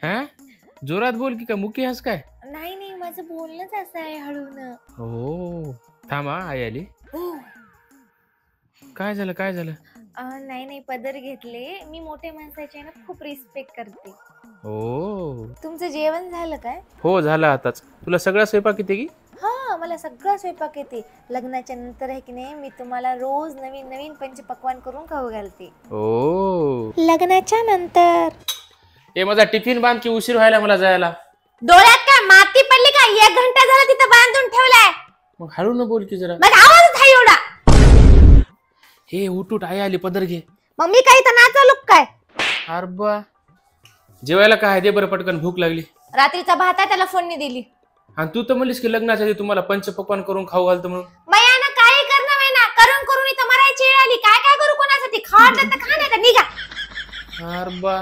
हा जोरात बोल की का मुकी हस काय? नाही नाही, माझं बोलणंच असं आहे हळून. हो थांबा आई आली. हो. काय झालं काय झालं? नाही नाही, पदर घेतले. मी मोठ्या माणसाची आहे ना खूप रिस्पेक्ट करते. हो तुमचं जेवण झालं काय? हो झालं आताच. तुला सगळा स्वयंपाक येते की? हा, मला सगळा स्वयंपाक येते. लग्नाच्या नंतर आहे की नाही, मी तुम्हाला रोज नवीन नवीन पंचपक्वान करून खाऊ घालते. हो लग्नाच्या नंतर. ए माझा टिफिन बांध की उशीर व्हायला मला जायला. डोळ्यात काय माती पडली का? 1 घंटा झाला तिथं बांधून ठेवलाय. मग हळू न बोल की जरा. मग आवाजच आहे एवढा. हे उठ आई आली पदर घे. मग मी काही तर नाचालो काय? अरबा जेवायला काय दे बरं पटकन भूक लागली. रात्रीचा भात आहे, त्याला फोडणी दिली. आणि तू तर म्हणलीस की लग्नाच्या आधी तुम्हाला पंचपक्वान करून खाऊ घालतो म्हणून. मयाना काही करणं नाही ना, करून करून इथं मरायची वेळ आली. काय काय करू कोणासाठी? खा तर खा, नाही तर निघा. अरबा